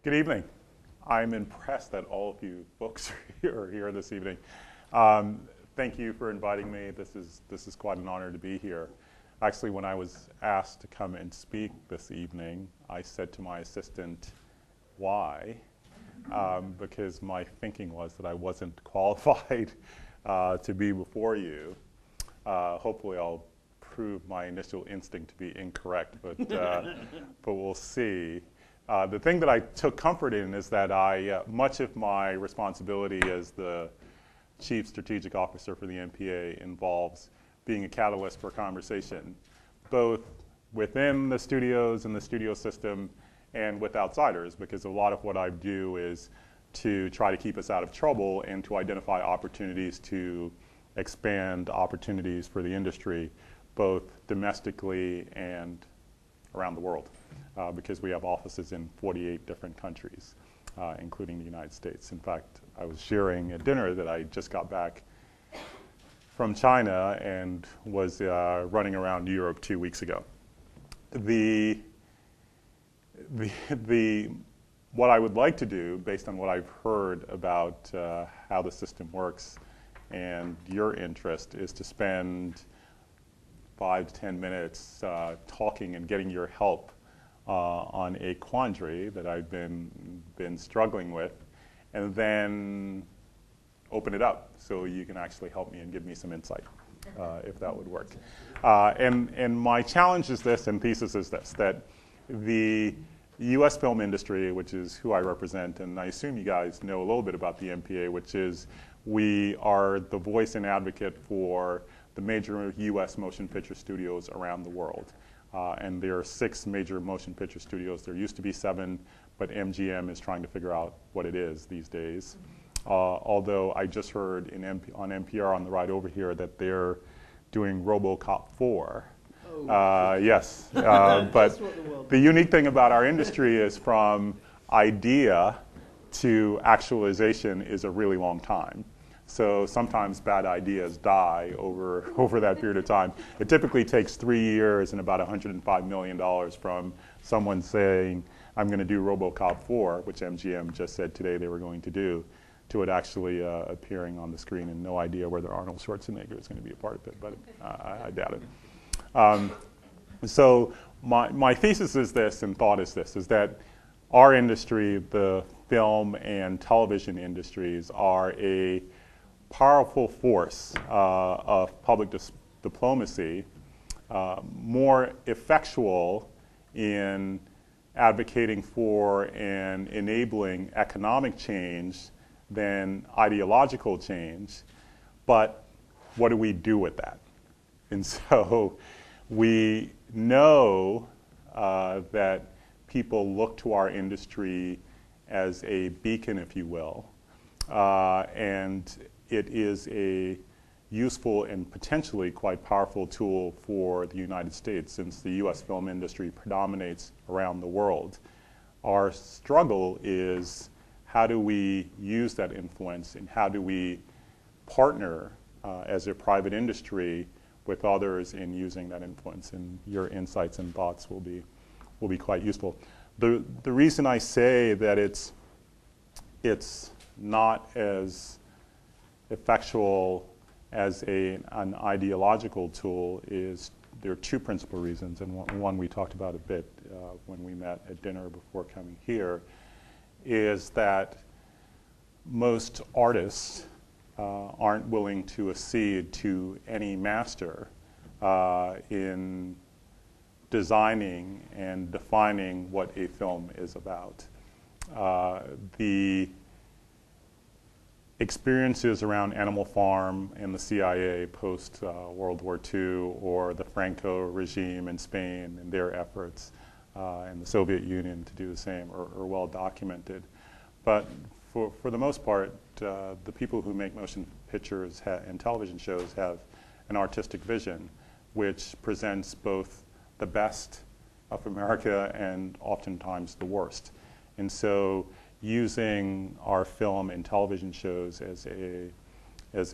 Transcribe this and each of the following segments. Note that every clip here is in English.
Good evening. I'm impressed that all of you folks are here this evening. Thank you for inviting me. This is quite an honor to be here. Actually, when I was asked to come and speak this evening, I said to my assistant, why? Because my thinking was that I wasn't qualified to be before you. Hopefully I'll prove my initial instinct to be incorrect, but we'll see. The thing that I took comfort in is that much of my responsibility as the Chief Strategic Officer for the MPAA involves being a catalyst for conversation, both within the studios and the studio system and with outsiders, because a lot of what I do is to try to keep us out of trouble and to identify opportunities to expand opportunities for the industry, both domestically and around the world. Because we have offices in 48 different countries, including the United States. In fact, I was sharing at dinner that I just got back from China and was running around Europe 2 weeks ago. What I would like to do, based on what I've heard about how the system works and your interest, is to spend 5 to 10 minutes talking and getting your help on a quandary that I've been struggling with, and then open it up so you can actually help me and give me some insight, if that would work. And my challenge is this, and thesis is this, that the US film industry, which is who I represent, and I assume you guys know a little bit about the MPAA, which is we are the voice and advocate for the major US motion picture studios around the world. And there are 6 major motion picture studios. There used to be 7, but MGM is trying to figure out what it is these days. Although I just heard on NPR on the ride over here that they're doing RoboCop 4. Oh. Yes, but the unique thing about our industry is from idea to actualization is a really long time. So sometimes bad ideas die over that period of time. It typically takes 3 years and about $105 million from someone saying, I'm going to do RoboCop 4, which MGM just said today they were going to do, to it actually appearing on the screen, and no idea whether Arnold Schwarzenegger is going to be a part of it, but I doubt it. So my thesis is this, and thought is this, is that our industry, the film and television industries, are a powerful force of public diplomacy, more effectual in advocating for and enabling economic change than ideological change. But what do we do with that? And so we know that people look to our industry as a beacon, if you will, and it is a useful and potentially quite powerful tool for the United States, since the US film industry predominates around the world. Our struggle is, how do we use that influence, and how do we partner as a private industry with others in using that influence? And your insights and thoughts will be quite useful. The reason I say that it's not as effectual as an ideological tool is, there are 2 principal reasons, and one we talked about a bit when we met at dinner before coming here, is that most artists aren't willing to accede to any master in designing and defining what a film is about. The experiences around Animal Farm and the CIA post World War II, or the Franco regime in Spain and their efforts, and the Soviet Union to do the same, are well documented. But for the most part, the people who make motion pictures and television shows have an artistic vision which presents both the best of America and oftentimes the worst. And so using our film and television shows as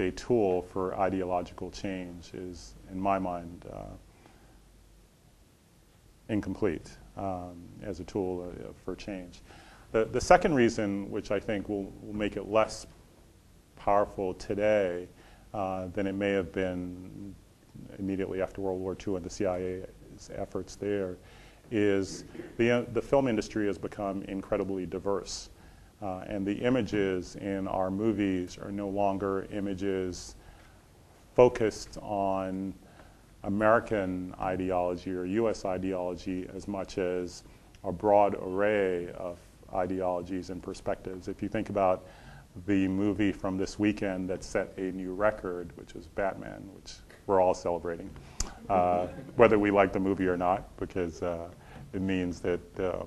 a tool for ideological change is, in my mind, incomplete as a tool for change. The second reason, which I think will make it less powerful today than it may have been immediately after World War II and the CIA's efforts there, is the film industry has become incredibly diverse. And the images in our movies are no longer images focused on American ideology or US ideology as much as a broad array of ideologies and perspectives. If you think about the movie from this weekend that set a new record, which was Batman, which we're all celebrating, whether we like the movie or not, because it means that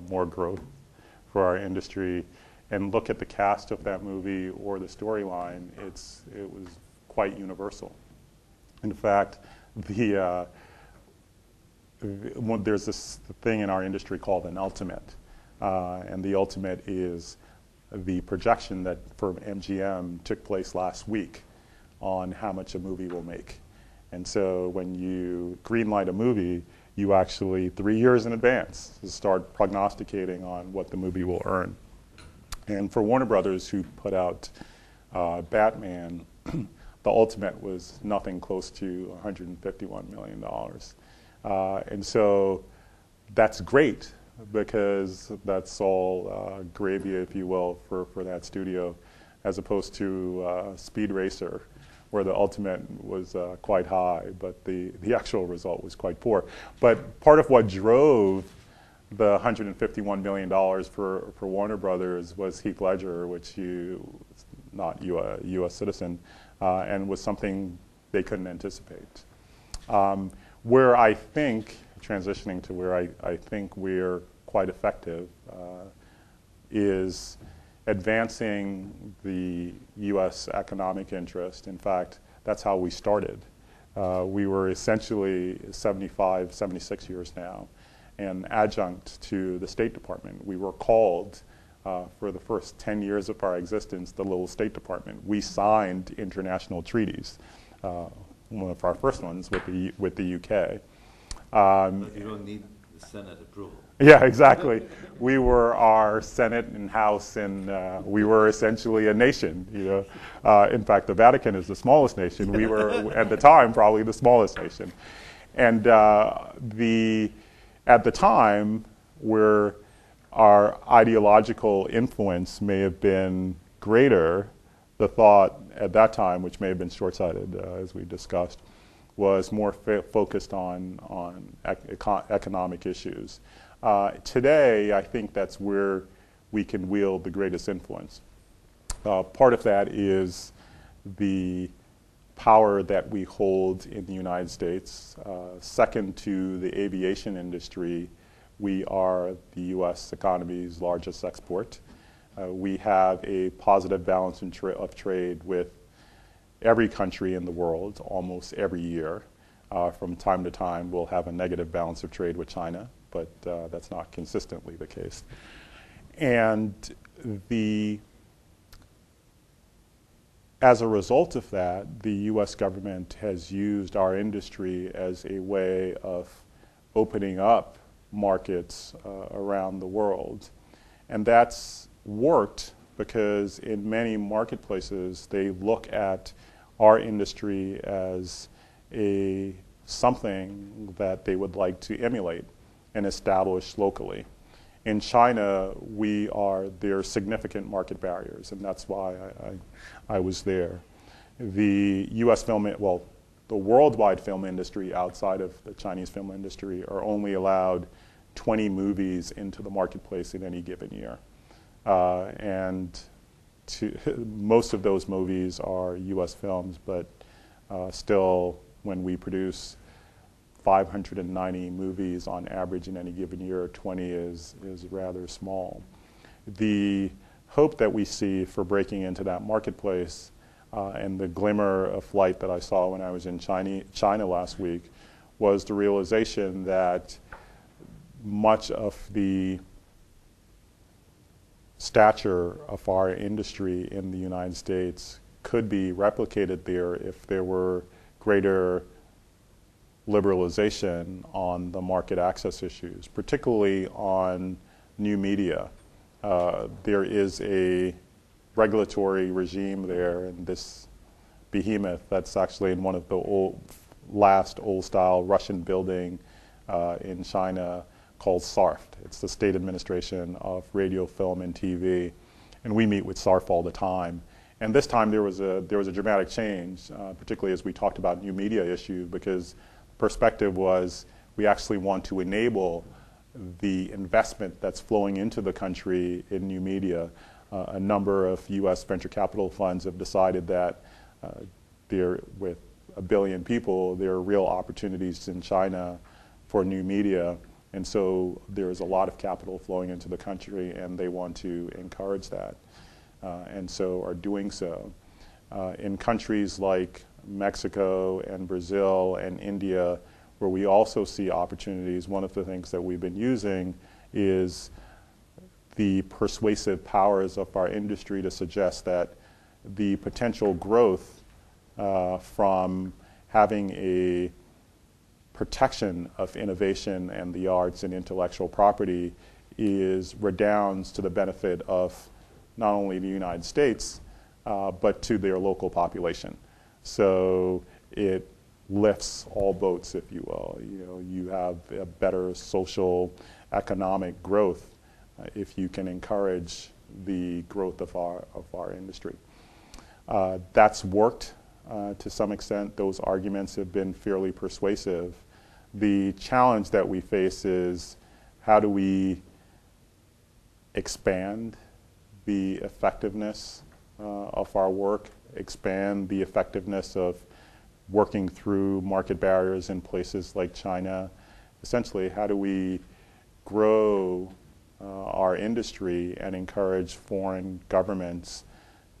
more growth for our industry. And look at the cast of that movie or the storyline, it was quite universal. In fact, there's this thing in our industry called an ultimate. And the ultimate is the projection that for MGM took place last week on how much a movie will make. And so when you greenlight a movie, you actually, 3 years in advance, start prognosticating on what the movie will earn. And for Warner Brothers, who put out Batman, the ultimate was nothing close to $151 million. And so that's great, because that's all gravy, if you will, for that studio, as opposed to Speed Racer, where the ultimate was quite high, but the actual result was quite poor. But part of what drove the $151 million for Warner Brothers was Heath Ledger, which not a U.S. citizen, and was something they couldn't anticipate. Where I think, transitioning to where I think we're quite effective, is advancing the U.S. economic interest. In fact, that's how we started. We were essentially 75, 76 years now, an adjunct to the State Department. We were called, for the first 10 years of our existence, the little State Department. We signed international treaties, one of our first ones with the UK. But you don't need the Senate approval. Yeah, exactly. We were our Senate and House, and we were essentially a nation. In fact, the Vatican is the smallest nation. We were, at the time, probably the smallest nation. And at the time, where our ideological influence may have been greater, the thought at that time, which may have been short-sighted, as we discussed, was more focused on economic issues. Today, I think that's where we can wield the greatest influence. Part of that is the power that we hold in the United States. Second to the aviation industry, we are the U.S. economy's largest export. We have a positive balance of trade with every country in the world almost every year. From time to time, we'll have a negative balance of trade with China, but that's not consistently the case. And as a result of that, the U.S. government has used our industry as a way of opening up markets around the world. And that's worked because in many marketplaces, they look at our industry as something that they would like to emulate and establish locally. In China, there are significant market barriers, and that's why I was there. The U.S. the worldwide film industry outside of the Chinese film industry are only allowed 20 movies into the marketplace in any given year. Most of those movies are U.S. films, but still, when we produce 590 movies on average in any given year, 20 is rather small. The hope that we see for breaking into that marketplace and the glimmer of light that I saw when I was in China last week was the realization that much of the stature of our industry in the United States could be replicated there if there were greater liberalization on the market access issues, particularly on new media. there is a regulatory regime there, and this behemoth that's actually in one of the last old-style Russian building in China called SARFT. It's the State Administration of Radio, Film, and TV, and we meet with SARFT all the time. And this time there was a dramatic change, particularly as we talked about new media issue, because perspective was we actually want to enable the investment that's flowing into the country in new media. A number of U.S. venture capital funds have decided that with 1 billion people, there are real opportunities in China for new media. And so there's a lot of capital flowing into the country, and they want to encourage that, and so are doing so. In countries like Mexico and Brazil and India, where we also see opportunities, one of the things that we've been using is the persuasive powers of our industry to suggest that the potential growth from having a protection of innovation and the arts and intellectual property redounds to the benefit of not only the United States, but to their local population. So it lifts all boats, if you will. You know, you have a better social, economic growth if you can encourage the growth of our industry. That's worked to some extent. Those arguments have been fairly persuasive. The challenge that we face is how do we expand the effectiveness of our work, expand the effectiveness of working through market barriers in places like China. Essentially, how do we grow our industry and encourage foreign governments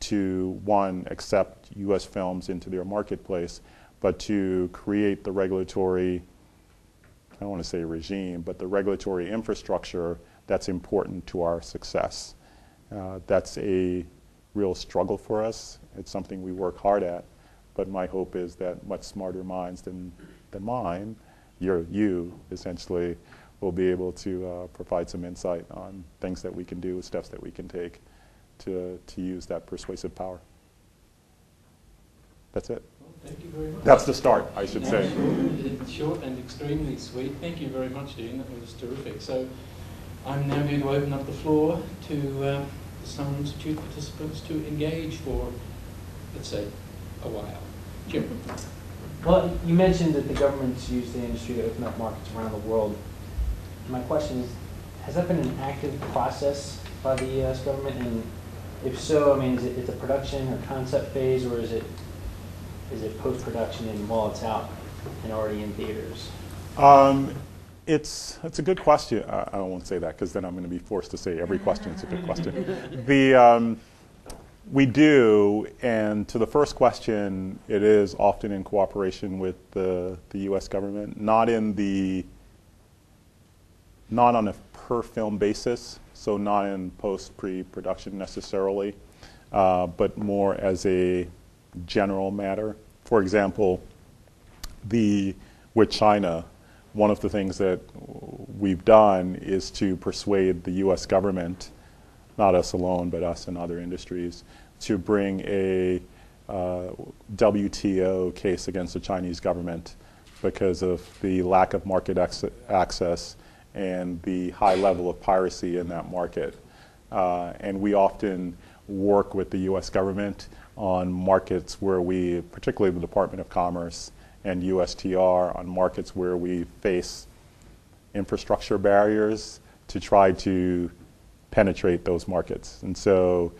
to, one, accept U.S. films into their marketplace, but to create the regulatory, I don't want to say regime, but the regulatory infrastructure that's important to our success. That's a real struggle for us. It's something we work hard at, but my hope is that much smarter minds than mine, you essentially, will be able to provide some insight on things that we can do, steps that we can take to use that persuasive power. That's it. Well, thank you very much. That's the start, I should say. Short and extremely sweet. Thank you very much, Dean. That was terrific. So I'm now going to open up the floor to some institute participants to engage for, let's say, a while. Jim. Well, you mentioned that the government's used the industry to open up markets around the world. My question is, has that been an active process by the U.S. government? And if so, I mean, is it a production or concept phase, or is it post-production and while it's out and already in theaters? It's a good question. I don't want to say that because then I'm going to be forced to say every question is a good question. We do, and to the first question, it is often in cooperation with the U.S. government, not on a per film basis, so not in pre-production necessarily, but more as a general matter. For example, with China, one of the things that we've done is to persuade the U.S. government, not us alone, but us and other industries, to bring a WTO case against the Chinese government because of the lack of market access and the high level of piracy in that market. And we often work with the U.S. government on markets where we, particularly the Department of Commerce and USTR, on markets where we face infrastructure barriers to try to penetrate those markets. And so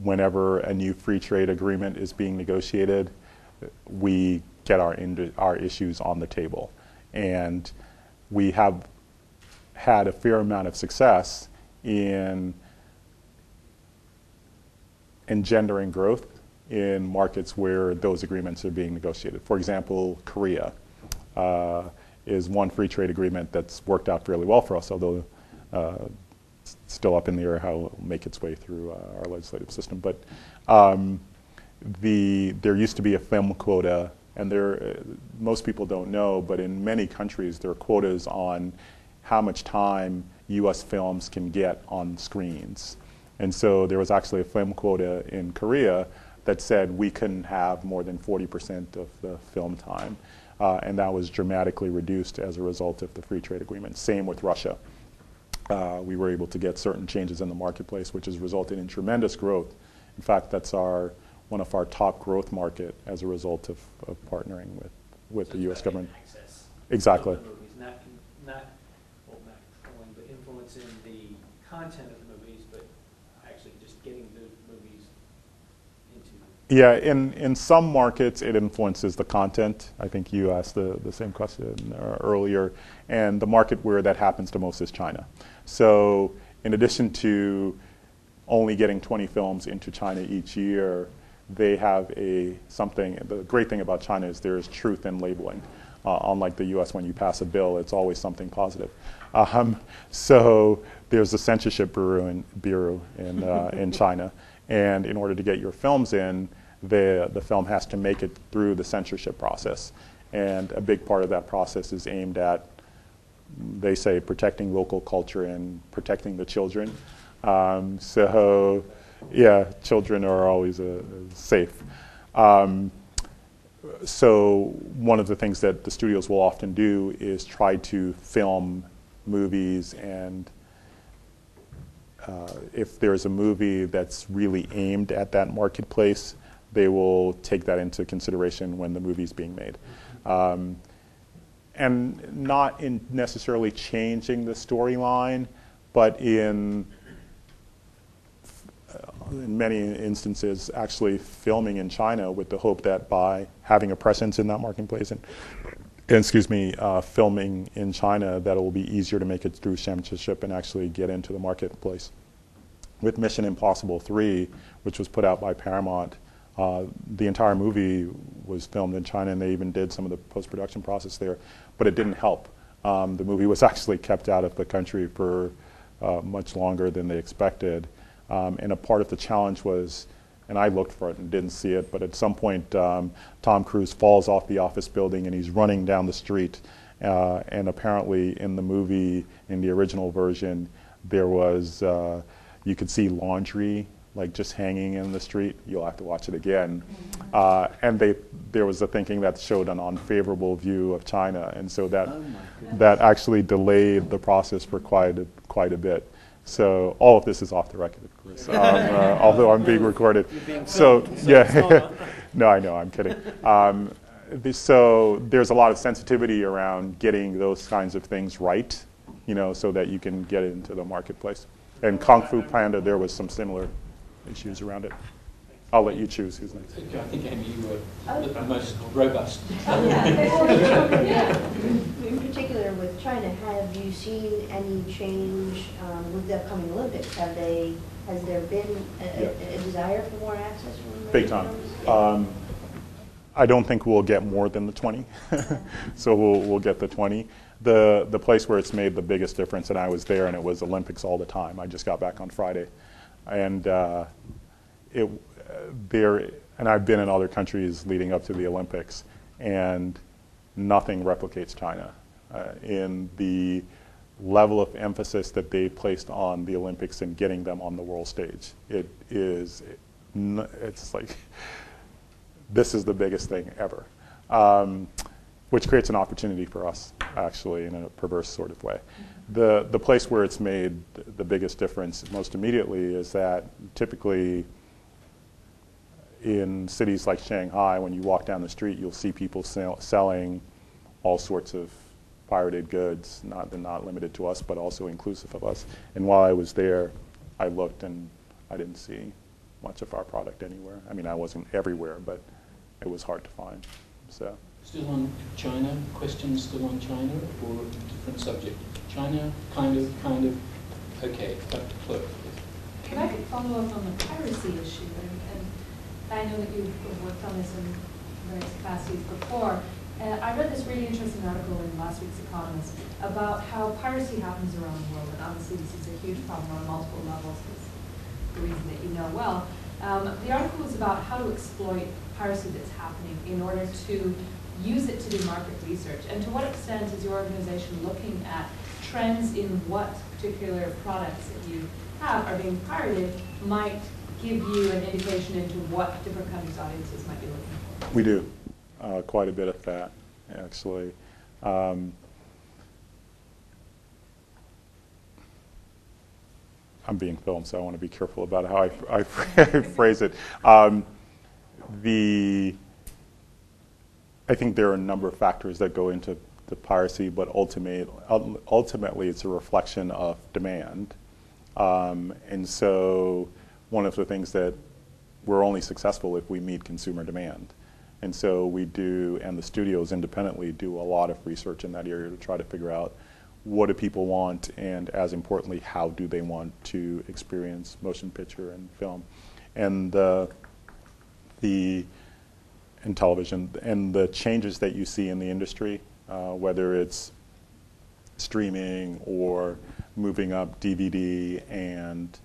whenever a new free trade agreement is being negotiated, we get our issues on the table. And we have had a fair amount of success in engendering growth in markets where those agreements are being negotiated. For example, Korea is one free trade agreement that's worked out fairly well for us, although it's still up in the air how it will make its way through our legislative system. But there used to be a film quota, and most people don't know, but in many countries there are quotas on how much time US films can get on screens. And so there was actually a film quota in Korea that said we couldn't have more than 40% of the film time. And that was dramatically reduced as a result of the free trade agreement. Same with Russia. We were able to get certain changes in the marketplace, which has resulted in tremendous growth. In fact, that's one of our top growth market as a result of partnering with the U.S. government. Access. Exactly. To the movies, not controlling, but influencing the content of the movies, but actually just getting the movies into. Yeah, in some markets it influences the content. I think you asked the same question earlier. And the market where that happens the most is China. So in addition to only getting 20 films into China each year, they have the great thing about China is there's truth in labeling. Unlike the US, when you pass a bill, it's always something positive. So there's a censorship bureau in China. And in order to get your films in, the film has to make it through the censorship process. And a big part of that process is aimed at, they say, protecting local culture and protecting the children. So, yeah, children are always safe. So one of the things that the studios will often do is try to film movies, and if there's a movie that's really aimed at that marketplace, they will take that into consideration when the movie's being made. And not in necessarily changing the storyline, but in many instances actually filming in China with the hope that by having a presence in that marketplace and filming in China, that it will be easier to make it through censorship and actually get into the marketplace. With Mission Impossible 3, which was put out by Paramount, the entire movie was filmed in China, and they even did some of the post-production process there, but it didn't help. The movie was actually kept out of the country for much longer than they expected. And a part of the challenge was, and I looked for it and didn't see it, but at some point Tom Cruise falls off the office building and he's running down the street. And apparently in the movie, in the original version, there was, you could see laundry like just hanging in the street. You'll have to watch it again. And there was a thinking that showed an unfavorable view of China, and so that actually delayed the process for quite a bit. So all of this is off the record, of course, although I'm being recorded. So yeah, no, I know, I'm kidding. So there's a lot of sensitivity around getting those kinds of things right, so that you can get it into the marketplace. And Kung Fu Panda, there was some similar issues around it. I'll let you choose who's next. I think, Amy, you were the most robust. In particular with China, have you seen any change with the upcoming Olympics? Has there been a desire for more access from Big time. I don't think we'll get more than the 20, so we'll get the 20. The place where it's made the biggest difference, and I was there, and it was Olympics all the time. I just got back on Friday, and and I've been in other countries leading up to the Olympics, and nothing replicates China in the level of emphasis that they placed on the Olympics and getting them on the world stage. It's like, this is the biggest thing ever, which creates an opportunity for us, actually, in a perverse sort of way. The place where it's made the biggest difference most immediately is that typically in cities like Shanghai, when you walk down the street, you'll see people selling all sorts of pirated goods, not limited to us, but also inclusive of us. And while I was there, I looked and I didn't see much of our product anywhere. I mean, I wasn't everywhere, but it was hard to find. So. Still on China, questions still on China, or a different subject? China, kind of, okay, back to Claire. If I could follow up on the piracy issue, and I know that you've worked on this in various capacities before. I read this really interesting article in last week's Economist about how piracy happens around the world, and obviously this is a huge problem on multiple levels, for the reason that you know well. The article was about how to exploit piracy that's happening in order to use it to do market research? And to what extent is your organization looking at trends in what particular products that you have are being pirated might give you an indication into what different countries' audiences might be looking for? We do quite a bit of that, actually. I'm being filmed, so I want to be careful about how I phrase it. I think there are a number of factors that go into the piracy, but ultimately it's a reflection of demand. And so one of the things that we're only successful if we meet consumer demand. And so we do, and the studios independently do a lot of research in that area to try to figure out what do people want, and as importantly, how do they want to experience motion picture and film. And in television, and the changes that you see in the industry, whether it's streaming or moving up DVD and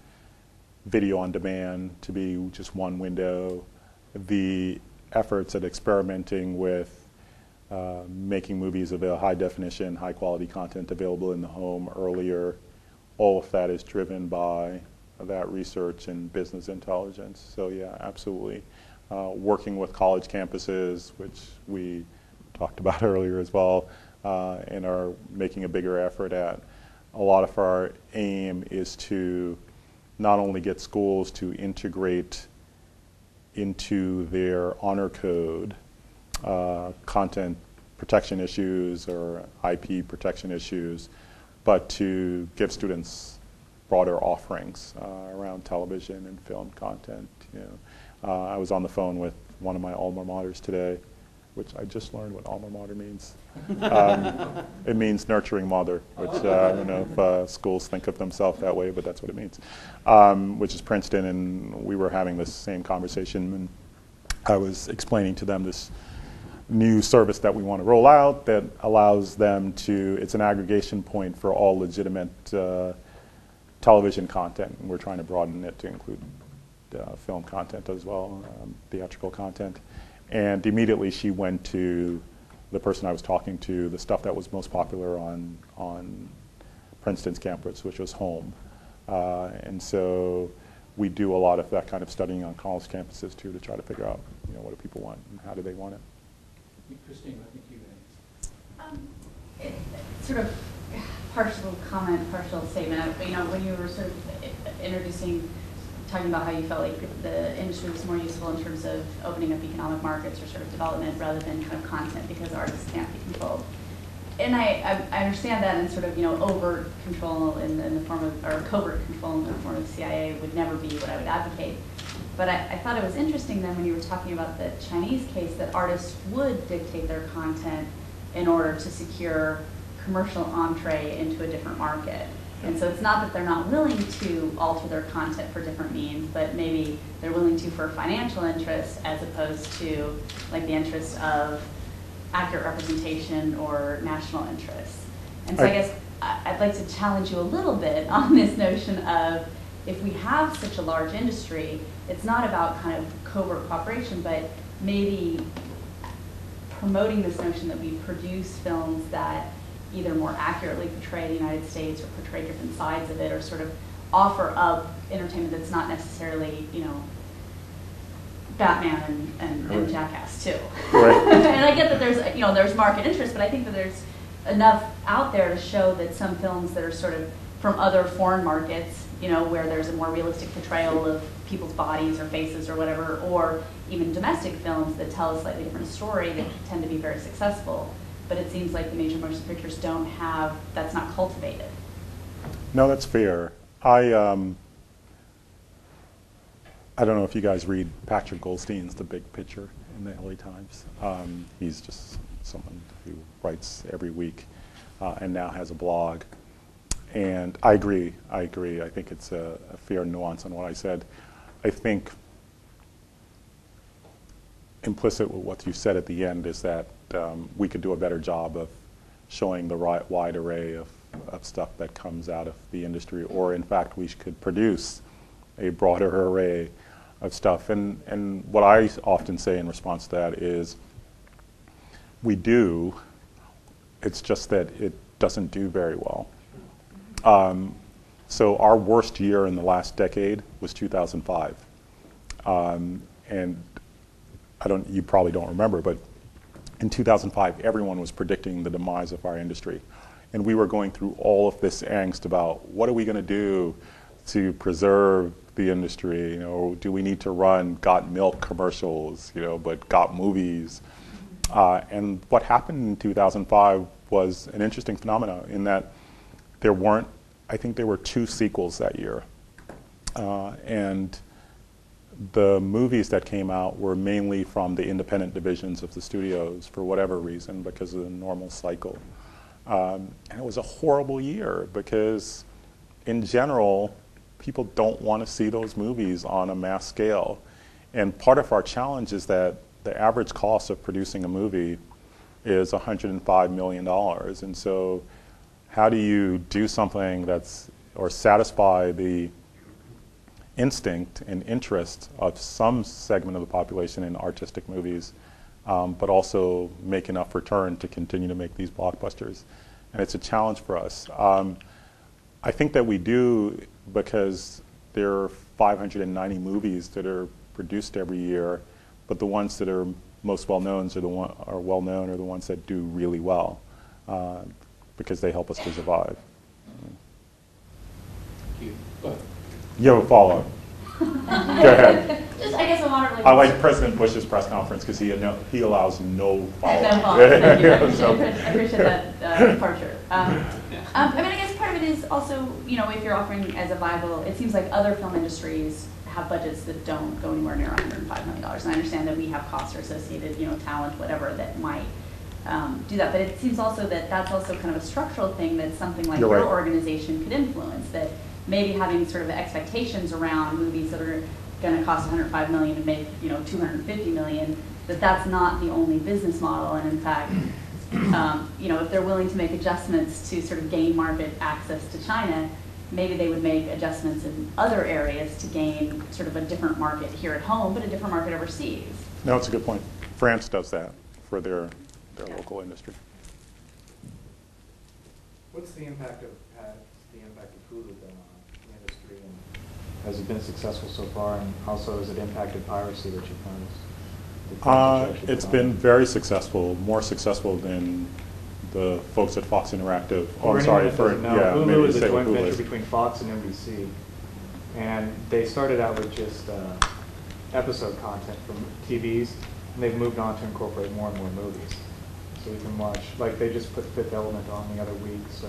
video on demand to be just one window, the efforts at experimenting with making movies of high definition, high quality content available in the home earlier, all of that is driven by that research and business intelligence. So yeah, absolutely. Working with college campuses, which we talked about earlier as well, and are making a bigger effort at. A lot of our aim is to not only get schools to integrate into their honor code content protection issues or IP protection issues, but to give students broader offerings around television and film content. You know, I was on the phone with one of my alma maters today, which I just learned what alma mater means. It means nurturing mother, which I don't know if schools think of themselves that way, but that's what it means, which is Princeton, and we were having this same conversation, and I was explaining to them this new service that we want to roll out that allows them to, it's an aggregation point for all legitimate television content, and we're trying to broaden it to include film content as well, theatrical content. And immediately she went to the person I was talking to, the stuff that was most popular on Princeton's campus, which was home. And so we do a lot of that kind of studying on college campuses too, to try to figure out, you know, what do people want and how do they want it. Christine, I think you sort of partial comment, partial statement. You know, when you were sort of introducing, talking about how you felt like the industry was more useful in terms of opening up economic markets or sort of development rather than kind of content because artists can't be controlled. And I understand that, and sort of, you know, overt control in the form of, or covert control in the form of the CIA would never be what I would advocate. But I thought it was interesting then when you were talking about the Chinese case that artists would dictate their content in order to secure commercial entree into a different market. And so it's not that they're not willing to alter their content for different means, but maybe they're willing to for financial interest as opposed to like the interest of accurate representation or national interests. And so I guess I'd like to challenge you a little bit on this notion of if we have such a large industry, it's not about kind of covert cooperation, but maybe promoting this notion that we produce films that either more accurately portray the United States or portray different sides of it, or sort of offer up entertainment that's not necessarily, you know, Batman and Jackass too. Right. And I get that there's, you know, there's market interest, but I think that there's enough out there to show that some films that are sort of from other foreign markets, you know, where there's a more realistic portrayal of people's bodies or faces or whatever, or even domestic films that tell a slightly different story that tend to be very successful. But it seems like the major motion pictures don't have, that's not cultivated. No, that's fair. I don't know if you guys read Patrick Goldstein's The Big Picture in the LA Times. He's just someone who writes every week and now has a blog. And I agree. I think it's a fair nuance on what I said. I think implicit with what you said at the end is that we could do a better job of showing the wide array of stuff that comes out of the industry, or in fact we could produce a broader array of stuff. And what I often say in response to that is we do. It's just that it doesn't do very well. So our worst year in the last decade was 2005. And you probably don't remember, but in 2005, everyone was predicting the demise of our industry. And we were going through all of this angst about what are we going to do to preserve the industry? Do we need to run Got Milk commercials, but Got Movies? And what happened in 2005 was an interesting phenomenon in that I think there were 2 sequels that year. And the movies that came out were mainly from the independent divisions of the studios for whatever reason, because of the normal cycle. And it was a horrible year because, in general, people don't want to see those movies on a mass scale. And part of our challenge is that the average cost of producing a movie is $105 million. And so how do you do something or satisfy the instinct and interest of some segment of the population in artistic movies, but also make enough return to continue to make these blockbusters? And it's a challenge for us. I think that we do because there are 590 movies that are produced every year, but the ones that are most well-known are the ones that do really well, because they help us to survive. Thank you. Go ahead. You have a follow-up. Go ahead. Just, I guess I want to really. I like President Bush's press conference because he allows no follow-up. No follow-up. Thank you. I So- appreciate that departure. I mean, I guess part of it is also, if you're offering as a viable, it seems like other film industries have budgets that don't go anywhere near $105 million. And I understand that we have costs associated, talent, whatever, that might do that. But it seems also that that's also kind of a structural thing that something like You're your right. organization could influence, that maybe having sort of expectations around movies that are going to cost $105 million and make, $250 million, that's not the only business model. And in fact, if they're willing to make adjustments to sort of gain market access to China, maybe they would make adjustments in other areas to gain sort of a different market here at home, but a different market overseas. No, it's a good point. France does that for their local industry. What's the impact of Hulu been on the industry, and has it been successful so far? And also, has it impacted piracy that you've noticed? It's been very successful, more successful than the folks at Fox Interactive. Oh, I'm sorry. Hulu maybe is a say joint Hulu venture is. between Fox and NBC, and they started out with just episode content from TVs, and they've moved on to incorporate more and more movies. So you can watch, like they just put Fifth Element on the other week, so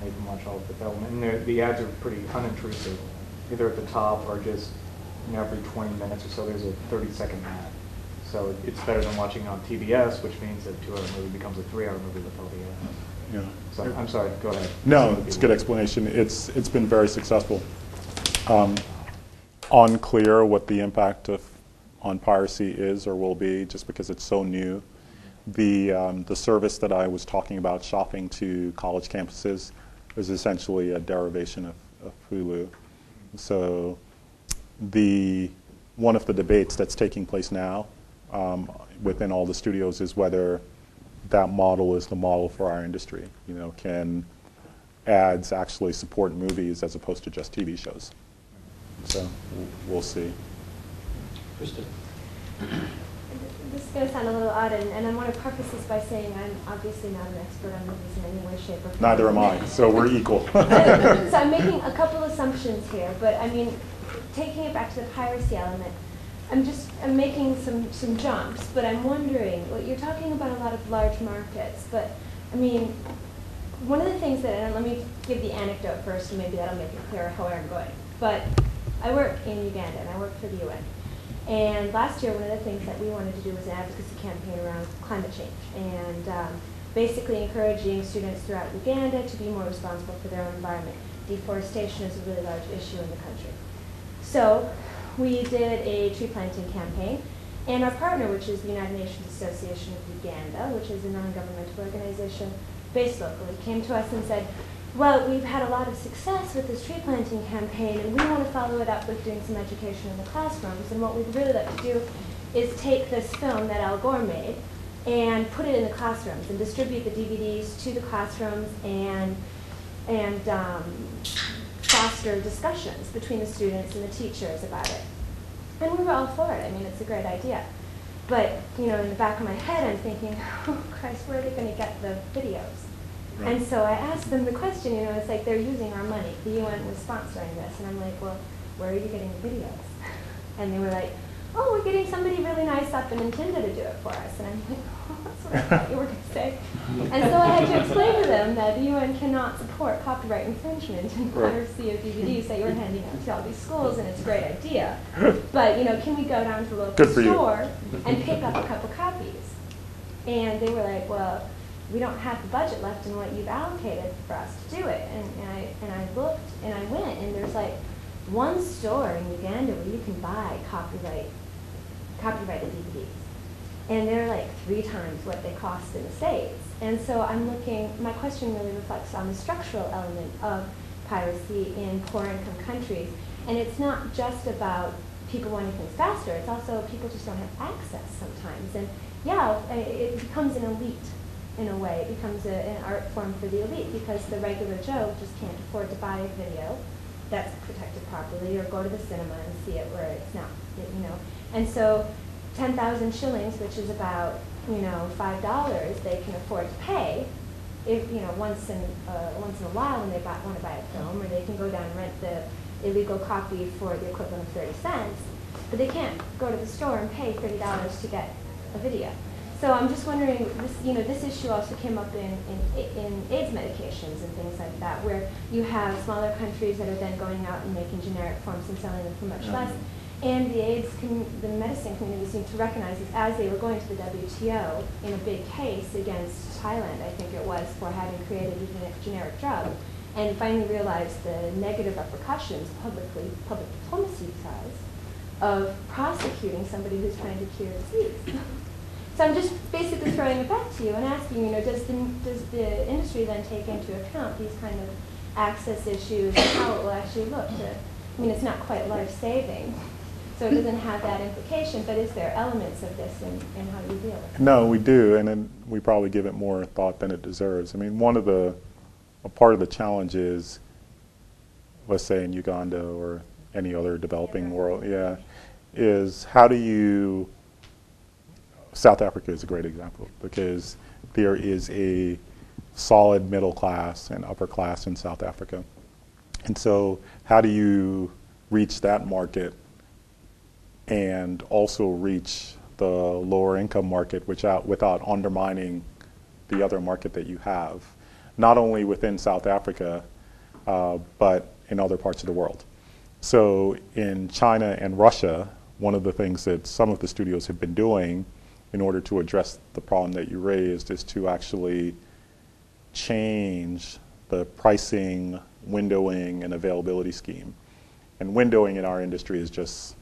you can watch all of Fifth Element. And the ads are pretty unintrusive, either at the top or just every 20 minutes or so there's a 30-second ad. So it's better than watching on TBS, which means that a 2-hour movie becomes a 3-hour movie with all the ads. Yeah. So I'm sorry, go ahead. No, it's a good explanation. It's been very successful. Unclear what the impact on piracy is or will be, just because it's so new. The service that I was talking about, shopping to college campuses, is essentially a derivation of Hulu. So one of the debates that's taking place now within all the studios is whether that model is the model for our industry. Can ads actually support movies as opposed to just TV shows? So we'll see. Kristen. This is going to sound a little odd, and I want to preface this by saying I'm obviously not an expert on movies in any way, shape, or form. Neither am I, so we're equal. So I'm making a couple assumptions here, but I mean, taking it back to the piracy element, I'm making some jumps, but I'm wondering, well, you're talking about a lot of large markets, but I mean, one of the things that, and let me give the anecdote first, and maybe that'll make it clearer how I'm going, but I work in Uganda, and I work for the UN. And last year, one of the things that we wanted to do was an advocacy campaign around climate change, and basically encouraging students throughout Uganda to be more responsible for their own environment. Deforestation is a really large issue in the country. So we did a tree planting campaign, and our partner, which is the United Nations Association of Uganda, which is a non-governmental organization based locally, came to us and said, well, we've had a lot of success with this tree planting campaign, and we want to follow it up with doing some education in the classrooms. And what we'd really like to do is take this film that Al Gore made and put it in the classrooms and distribute the DVDs to the classrooms and foster discussions between the students and the teachers about it. And we were all for it. I mean, it's a great idea. But, you know, in the back of my head, I'm thinking, oh, Christ, where are they going to get the videos? Right. And so I asked them the question, you know, it's like they're using our money. The UN was sponsoring this. And I'm like, well, where are you getting the videos? And they were like, oh, we're getting somebody really nice up in Nintendo to do it for us. And I'm like, oh, that's what I thought you were going to say. And so I had to explain to them that the UN cannot support copyright infringement in piracy of DVDs that you're handing out to all these schools, and it's a great idea. But, you know, can we go down to the local store and pick up a couple copies? And they were like, well, we don't have the budget left in what you've allocated for us to do it. And I looked and I went, and there's like one store in Uganda where you can buy copyrighted DVDs. And they're like 3 times what they cost in the States. And so I'm looking, my question really reflects on the structural element of piracy in poor income countries. And it's not just about people wanting things faster, it's also people just don't have access sometimes. And yeah, it becomes an elite in a way. It becomes an art form for the elite because the regular Joe just can't afford to buy a video that's protected properly or go to the cinema and see it where it's not, you know. And so 10,000 shillings, which is about, you know, $5, they can afford to pay if, you know, once in a while when they want to buy a film, or they can go down and rent the illegal copy for the equivalent of 30 cents, but they can't go to the store and pay $30 to get a video. So I'm just wondering, this, you know, this issue also came up in AIDS medications and things like that, where you have smaller countries that are then going out and making generic forms and selling them for much less. And the medicine community seemed to recognize this as they were going to the WTO in a big case against Thailand, I think it was, for having created a generic drug, and finally realized the negative repercussions, public diplomacy size, of prosecuting somebody who's trying to cure disease. So I'm just basically throwing it back to you and asking, you know, does the industry then take into account these kind of access issues and how it will actually look? I mean, it's not quite life-saving, so it doesn't have that implication, but is there elements of this in how you deal with it? No, we do, and then we probably give it more thought than it deserves. I mean, a part of the challenge is, let's say in Uganda or any other developing world, is how do you, South Africa is a great example, because there is a solid middle class and upper class in South Africa. And so how do you reach that market and also reach the lower income market without undermining the other market that you have, not only within South Africa, but in other parts of the world. So in China and Russia, one of the things that some of the studios have been doing in order to address the problem that you raised is to actually change the pricing, windowing, and availability scheme. And windowing in our industry is just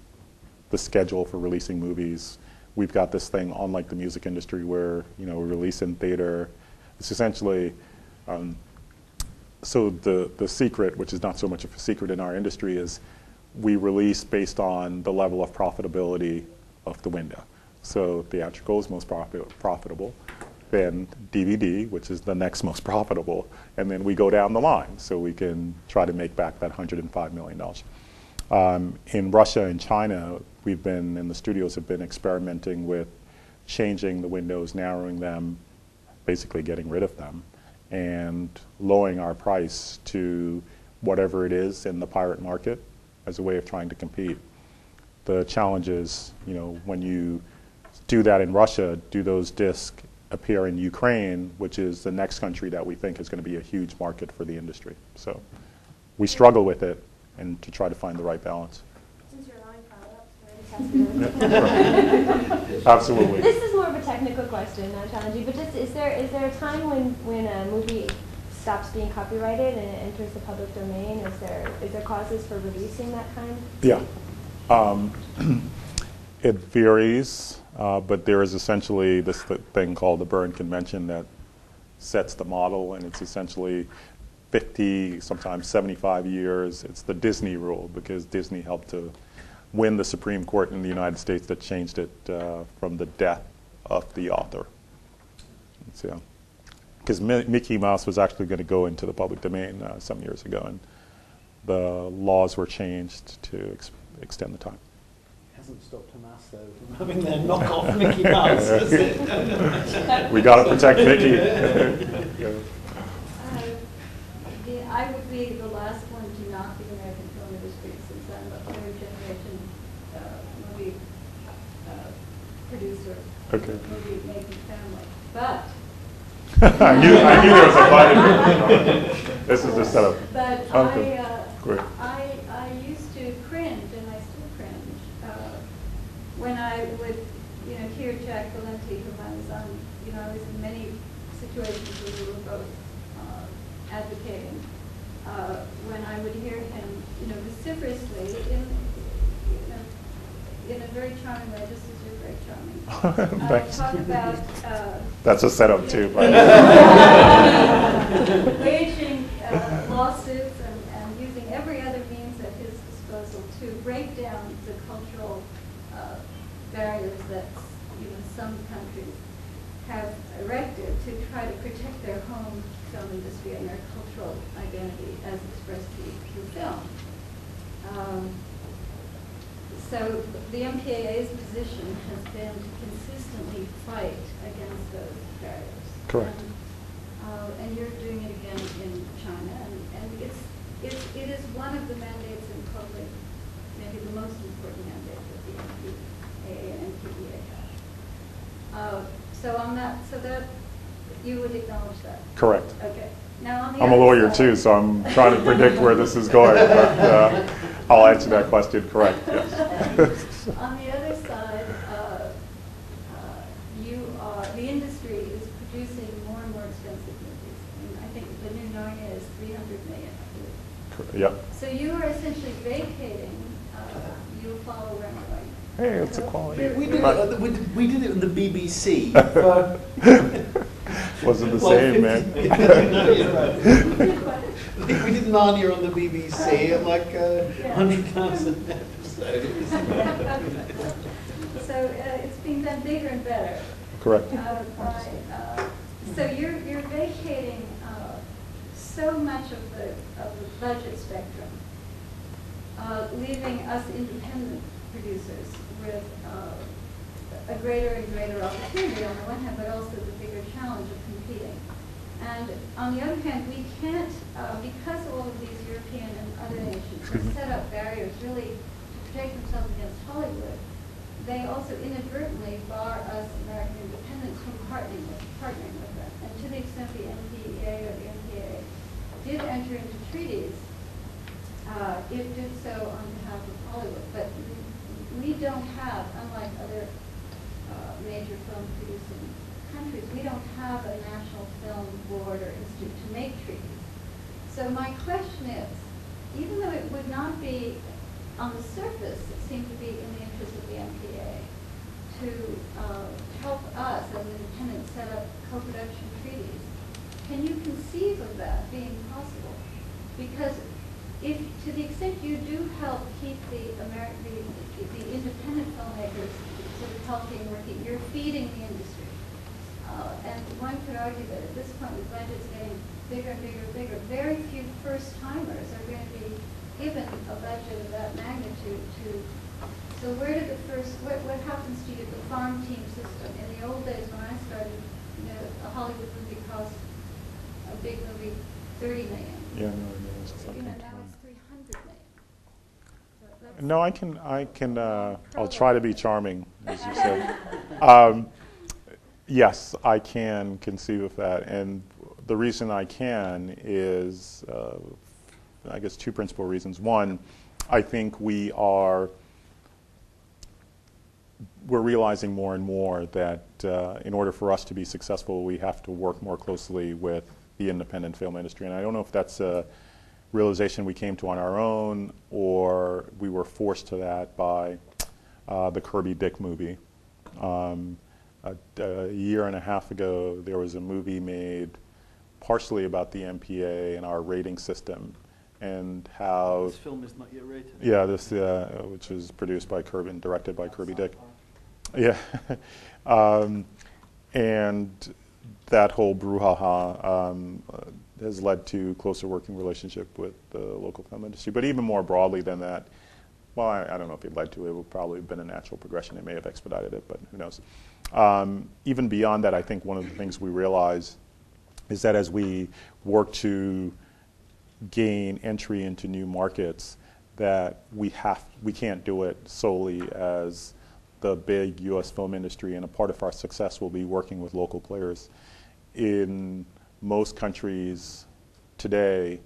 the schedule for releasing movies. We've got this thing, unlike the music industry, where, you know, we release in theater. It's essentially, so the secret, which is not so much of a secret in our industry, is we release based on the level of profitability of the window. So theatrical is most profitable, then DVD, which is the next most profitable, and then we go down the line so we can try to make back that $105 million. In Russia and China, the studios have been experimenting with changing the windows, narrowing them, basically getting rid of them, and lowering our price to whatever it is in the pirate market as a way of trying to compete. The challenge is, you know, when you do that in Russia, do those discs appear in Ukraine, which is the next country that we think is going to be a huge market for the industry. So we struggle with it and to try to find the right balance. Since you're allowing follow-ups, can I just ask you? Absolutely. This is more of a technical question, not challenging, but just is there a time when a movie stops being copyrighted and it enters the public domain? Is there causes for releasing that kind? Yeah. It varies, but there is essentially this thing called the Berne Convention that sets the model, and it's essentially 50, sometimes 75 years. It's the Disney rule, because Disney helped to win the Supreme Court in the United States that changed it from the death of the author So, because Mickey Mouse was actually going to go into the public domain some years ago, and the laws were changed to extend the time. Hasn't stopped Hamas though from having their knockoff Mickey Mouse, has it? We got to protect Mickey. I would be the last one to knock the American film industry since I'm a third generation movie producer, Okay. movie making family. But I knew there was a fight. This is the setup. But Okay. Great. I used to cringe, and I still cringe, when I would, hear Jack Valenti, whom I was on, I was in many situations where we were both advocating. When I would hear him, vociferously in a very charming way, just as you're very charming. Thanks. Talk about That's a setup too. But waging lawsuits and using every other means at his disposal to break down the cultural barriers that some countries have erected to try to protect their home film industry and their cultural identity as expressed through film. So the MPAA's position has been to consistently fight against those barriers. Correct. And you're doing it again in China, and it is one of the mandates in public, maybe the most important mandate that the MPAA and MPAA have. So on that, that you would acknowledge that. correct. Okay. Now on the I'm a other lawyer side- too, so I'm trying to predict where this is going. But I'll answer that question. Correct. Yes. On the other side, the industry is producing more and more expensive movies. And I think the new Narnia is $300 million. Yep. So you are essentially vacating. You'll follow where I'm going. Hey, it's a quality. We did it on the BBC. Wasn't the same, man. We did Narnia on the BBC at like 100,000 episodes. So it's being done bigger and better. Correct. So you're vacating so much of the budget spectrum, leaving us independent producers with a greater and greater opportunity on the one hand, but also the bigger challenge of competing. And on the other hand, we can't, because all of these European and other nations have set up barriers really to protect themselves against Hollywood, they also inadvertently bar us American independents from partnering with them. And to the extent the MPAA or the MPAA did enter into treaties, it did so on behalf of Hollywood. But we don't have, unlike other major film producing countries, we don't have a national film board or institute to make treaties. So my question is, even though it would not be on the surface, it seemed to be in the interest of the MPAA to help us as independents set up co-production treaties, can you conceive of that being possible? Because if, to the extent you do help keep the independent filmmakers sort of healthy and working, you're feeding the industry. And one could argue that at this point, with budgets getting bigger and bigger and bigger, very few first-timers are going to be given a budget of that magnitude to. So where did what happens to you, the farm team system? In the old days when I started, a Hollywood movie cost, a big movie, $30 million. Yeah, no, it's something. Now it's $300 million. No, I can. I'll try to be charming, as you said. Yes, I can conceive of that, and the reason I can is, I guess, two principal reasons. One, I think we're realizing more and more that in order for us to be successful, we have to work more closely with the independent film industry, and I don't know if that's a realization we came to on our own or we were forced to that by the Kirby Dick movie. A year and a half ago, there was a movie made partially about the MPA and our rating system and how... This film is not yet rated. Yeah, this which was produced by Kirby and directed by Kirby Dick. Yeah. And that whole brouhaha has led to closer working relationship with the local film industry. But even more broadly than that, well, I don't know if it led to it. It would probably have been a natural progression. It may have expedited it, but who knows. Even beyond that, I think one of the things we realize is that as we work to gain entry into new markets, that we can't do it solely as the big U.S. film industry, and a part of our success will be working with local players. In most countries today,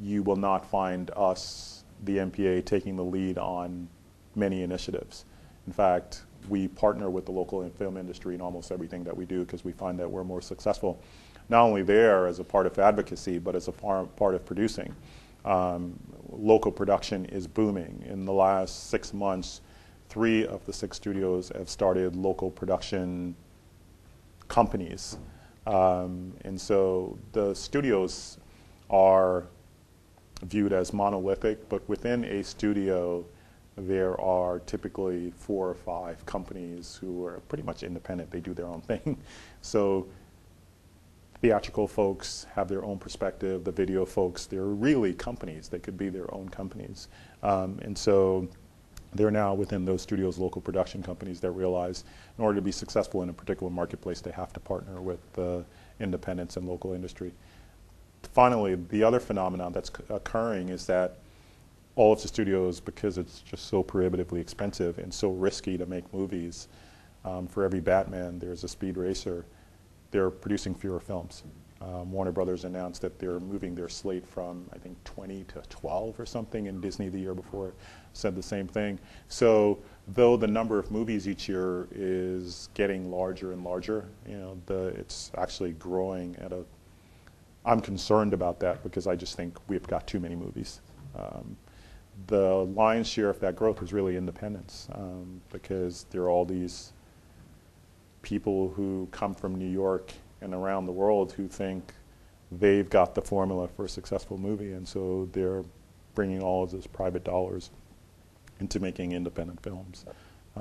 you will not find us, the MPAA, taking the lead on many initiatives. In fact, we partner with the local film industry in almost everything that we do because we find that we're more successful, not only there as a part of advocacy, but as a part of producing. Local production is booming. In the last 6 months, 3 of the 6 studios have started local production companies. And so the studios are viewed as monolithic, but within a studio, there are typically 4 or 5 companies who are pretty much independent. They do their own thing. So theatrical folks have their own perspective. The video folks, they're really companies. They could be their own companies. And so they're now within those studios local production companies that realize in order to be successful in a particular marketplace, they have to partner with independents and local industry. Finally, the other phenomenon that's occurring is that all of the studios, because it's just so prohibitively expensive and so risky to make movies, for every Batman, there's a Speed Racer, they're producing fewer films. Warner Brothers announced that they're moving their slate from, I think, 20 to 12 or something, and Disney the year before said the same thing. So though the number of movies each year is getting larger and larger, you know, it's actually growing at a, I'm concerned about that because I just think we've got too many movies. The lion's share of that growth is really independents, because there are all these people who come from New York and around the world who think they've got the formula for a successful movie, and so they're bringing all of this private dollars into making independent films. I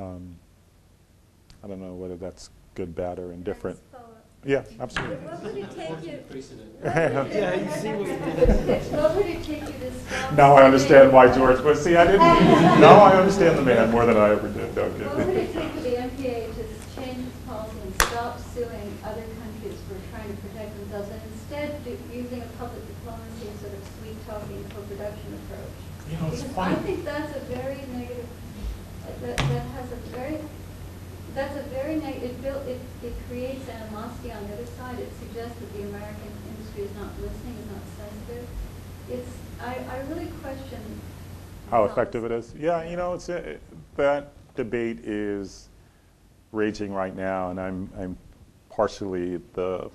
don't know whether that's good, bad, or indifferent. Yeah, absolutely. What would it take you? Yeah, you see what you did. What would it take you to stop? Now I understand why George, but see, I didn't, now I understand the man more than I ever did. Okay. What would it take for the MPAA to change its policy and stop suing other countries for trying to protect themselves and instead using a public diplomacy sort of sweet-talking co-production approach? You know, it's Because funny. I think that's a very negative, that has a very, that's a very negative, it creates animosity on the other side. It suggests that the American industry is not listening, is not sensitive. I really question How effective it is? Yeah, you know, that debate is raging right now, and I'm partially the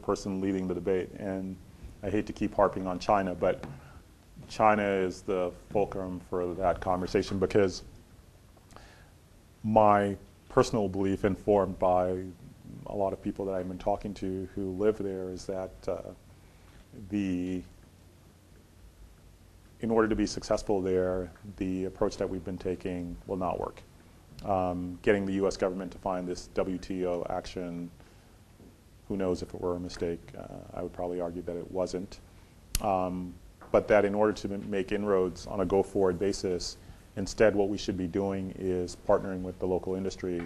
person leading the debate, and I hate to keep harping on China, but China is the fulcrum for that conversation because my personal belief, informed by a lot of people that I've been talking to who live there, is that in order to be successful there, the approach that we've been taking will not work. Getting the U.S. government to find this WTO action, who knows if it were a mistake. I would probably argue that it wasn't. But that in order to make inroads on a go-forward basis, instead what we should be doing is partnering with the local industry.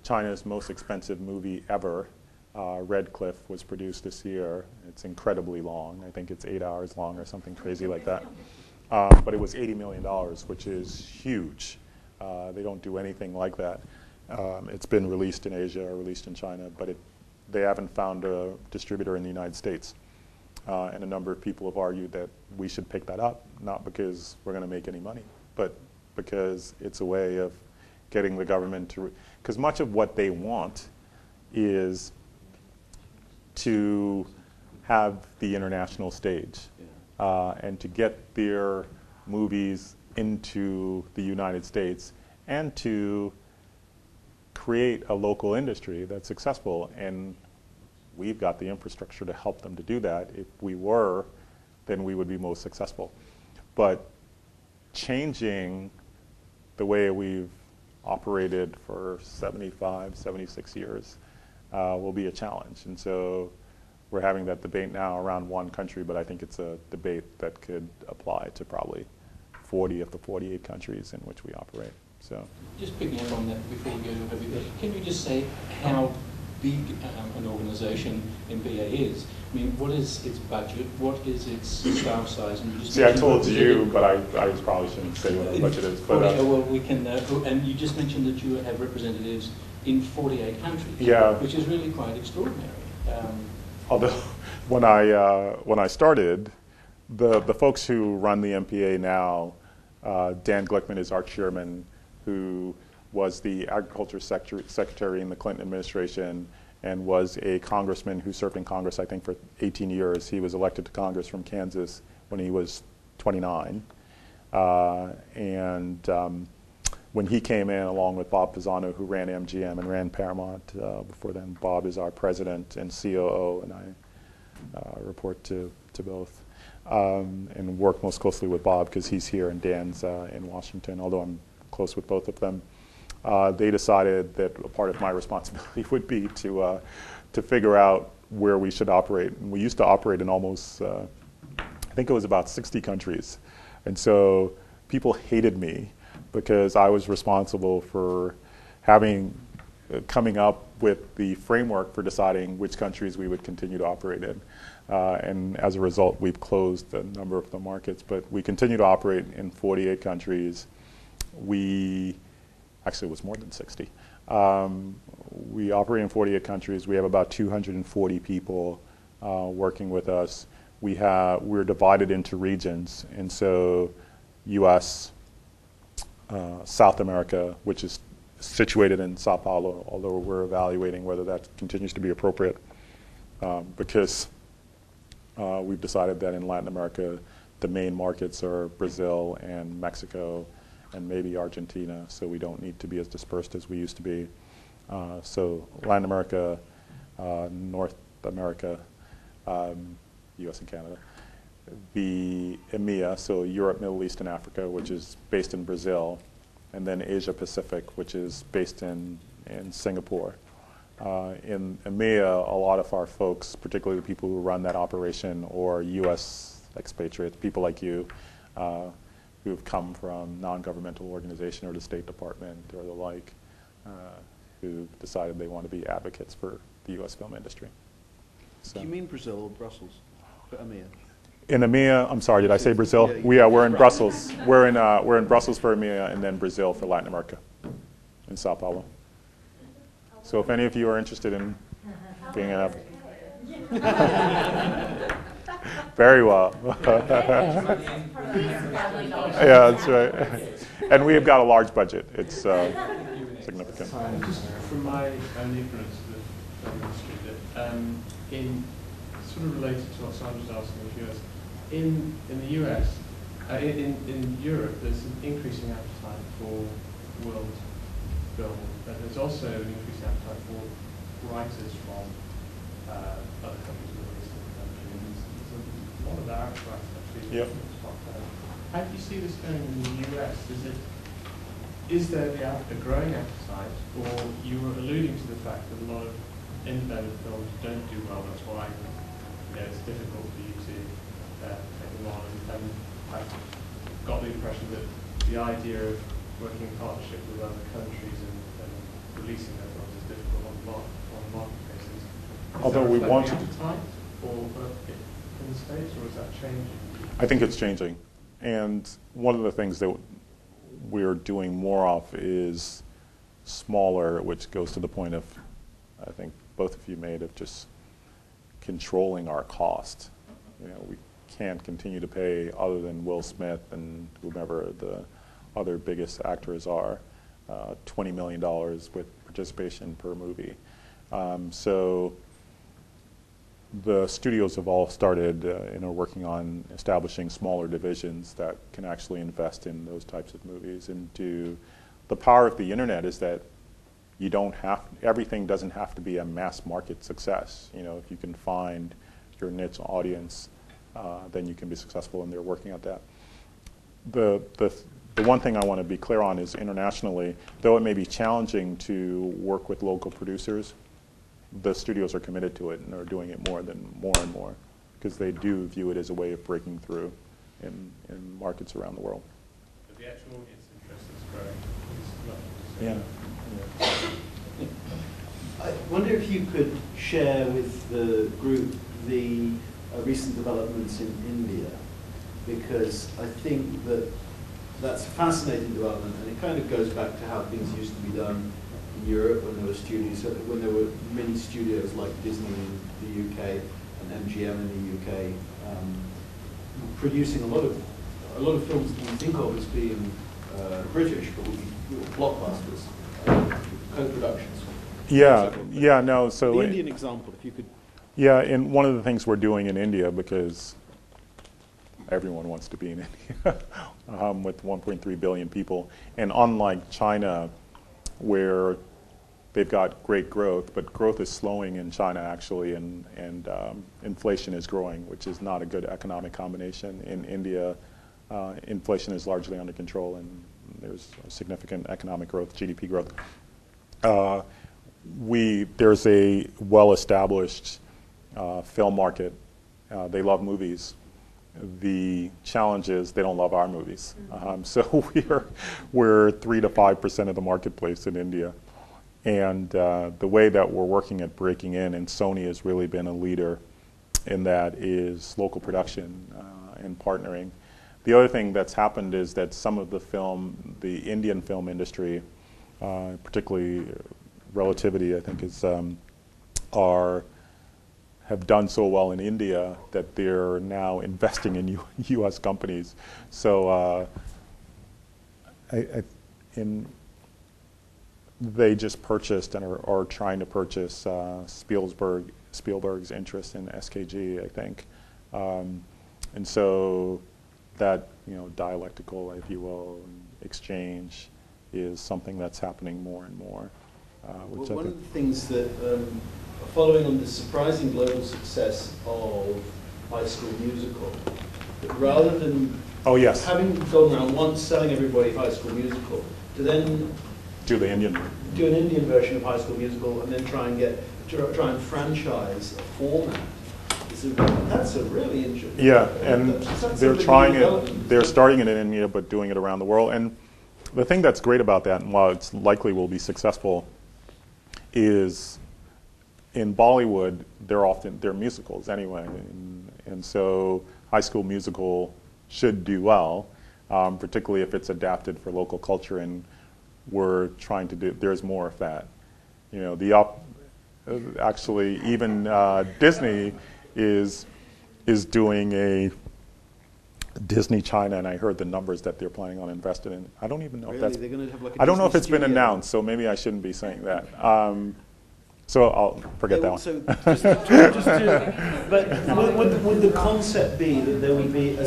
China's most expensive movie ever, Red Cliff, was produced this year. It's incredibly long. I think it's 8 hours long or something crazy like that. But it was $80 million, which is huge. They don't do anything like that. It's been released in Asia or released in China, but they haven't found a distributor in the United States. And a number of people have argued that we should pick that up, not because we're going to make any money, but because it's a way of getting the government to, because much of what they want is to have the international stage and to get their movies into the United States and to create a local industry that's successful. And we've got the infrastructure to help them to do that. If we were, then we would be most successful. But changing the way we've operated for 75, 76 years will be a challenge. And so we're having that debate now around one country, but I think it's a debate that could apply to probably 40 of the 48 countries in which we operate. So, just picking up on that before we go to everything, can you just say how big an organisation MPAA is? I mean, what is its budget? What is its staff size? And you just see, I told you, but I probably shouldn't say what our budget is. But, well, we can, and you just mentioned that you have representatives in 48 countries, which is really quite extraordinary. Although, when I started, the folks who run the MPAA now, Dan Glickman is our chairman, who was the agriculture secretary in the Clinton administration and was a congressman who served in Congress, I think, for 18 years. He was elected to Congress from Kansas when he was 29. When he came in, along with Bob Pisano, who ran MGM and ran Paramount before then, Bob is our president and COO, and I report to both. And work most closely with Bob because he's here and Dan's in Washington, although I'm close with both of them. They decided that a part of my responsibility would be to figure out where we should operate. And we used to operate in almost, I think it was about 60 countries. And so people hated me because I was responsible for coming up with the framework for deciding which countries we would continue to operate in. And as a result, we've closed a number of the markets, but we continue to operate in 48 countries. Actually, it was more than 60. We operate in 48 countries. We have about 240 people working with us. We're divided into regions, and so U.S., South America, which is situated in Sao Paulo, although we're evaluating whether that continues to be appropriate, because we've decided that in Latin America, the main markets are Brazil and Mexico and maybe Argentina, so we don't need to be as dispersed as we used to be. So Latin America, North America, US and Canada. The EMEA, so Europe, Middle East, and Africa, which is based in Brazil, and then Asia Pacific, which is based in Singapore. In EMEA, a lot of our folks, particularly the people who run that operation, or US expatriates, people like you, who've come from non-governmental organization or the State Department or the like, who decided they want to be advocates for the US film industry. So. Do you mean Brazil or Brussels for EMEA? In EMEA, I'm sorry, did I say Brazil? We're in Brussels. We're in Brussels for EMEA, and then Brazil for Latin America, in Sao Paulo. So if any of you are interested in being an very well. Yeah, that's right. And we have got a large budget. It's significant. Just from my own ignorance of the film industry, that in sort of related to what Sandra's asking of US, in the US, in Europe, there's an increasing appetite for world film, but there's also an increasing appetite for writers from other countries, Middle Eastern countries. There's a lot of Arab writers actually. Yep. How do you see this going in the US? Is there a growing appetite, or you were alluding to the fact that a lot of independent films don't do well? That's why it's difficult for you to take them on. And I've got the impression that the idea of working in partnership with other countries and releasing their films is difficult on a market basis. Although we want to appetite in the States, or is that changing? I think it's changing. And one of the things that we're doing more of is smaller, which goes to the point of, I think both of you made, of just controlling our cost. We can't continue to pay, other than Will Smith and whomever the other biggest actors are, $20 million with participation per movie. So the studios have all started and are working on establishing smaller divisions that can actually invest in those types of movies. And the power of the internet is that everything doesn't have to be a mass market success. If you can find your niche audience, then you can be successful, and they're working at that. The one thing I want to be clear on is internationally, though it may be challenging to work with local producers, the studios are committed to it and are doing it more and more, because they do view it as a way of breaking through in markets around the world. But the actual audience interest is growing. It's not I wonder if you could share with the group the recent developments in India, because I think that that's a fascinating development, and it kind of goes back to how things used to be done in Europe when there were studios, when there were many studios like Disney in the UK and MGM in the UK, producing a lot of films that we think of as being British, but would be blockbusters, co-productions. Yeah, no. So the Indian example, if you could. Yeah, and one of the things we're doing in India, because everyone wants to be in India with 1.3 billion people, and unlike China, where they've got great growth, but growth is slowing in China actually, and inflation is growing, which is not a good economic combination. In India, inflation is largely under control, and there's significant economic growth, GDP growth. There's a well-established film market. They love movies. The challenge is they don't love our movies. So we're 3 to 5% of the marketplace in India. And the way that we're working at breaking in, and Sony has really been a leader in that, is local production and partnering. The other thing that's happened is that some of the Indian film industry, particularly Relativity, I think, have done so well in India that they're now investing in U.S. companies. So they just purchased and are trying to purchase Spielberg's interest in SKG, I think. And so that, dialectical, if you will, exchange is something that's happening more and more. One of the things that, following on the surprising global success of High School Musical, that rather than having gone around once selling everybody High School Musical, to then do an Indian version of High School Musical and then try and franchise a format. That's a really interesting. Yeah, and they're trying it. They're starting it in India, but doing it around the world. And the thing that's great about that, and while it's likely will be successful, is in Bollywood they're musicals anyway, and so High School Musical should do well, particularly if it's adapted for local culture. And we're trying to do. There's more of that. Actually, even Disney is doing a Disney China, and I heard the numbers that they're planning on investing in. I don't even know if that's. I don't know if it's been announced, so maybe I shouldn't be saying that. So I'll forget that one. So but would the concept be that there would be a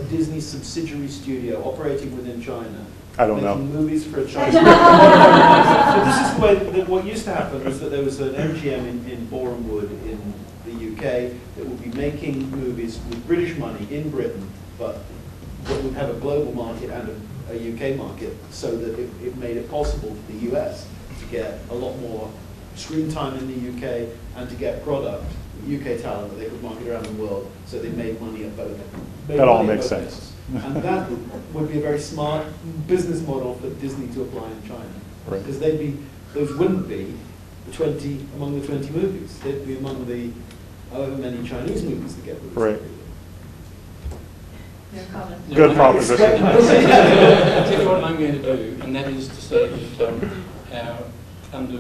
Disney subsidiary studio operating within China? I don't know. Making movies for a Chinese. So this is the way that what used to happen was that there was an MGM in Borehamwood in the UK that would be making movies with British money in Britain, but that would have a global market and a UK market, so that it made it possible for the US to get a lot more screen time in the UK and to get product, UK talent that they could market around the world, so they made money at both. That all makes sense. And that would be a very smart business model for Disney to apply in China. Right. Because those wouldn't be among the 20 movies. They'd be among the however many Chinese movies that get released. Right. Good proposition. I'll tell you what I'm going to do, and that is to say that under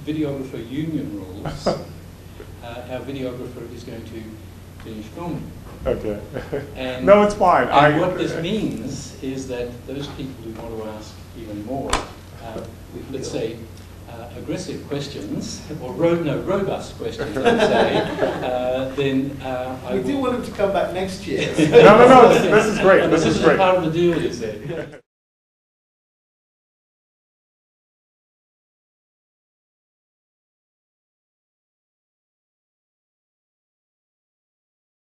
videographer union rules, our videographer is going to finish filming. Okay. And, no, it's fine. And what this means is that those people who want to ask even more, let's say, aggressive questions, or robust questions, let's say, then we do want them to come back next year. No, this is great. This is great. Part of the deal, you said.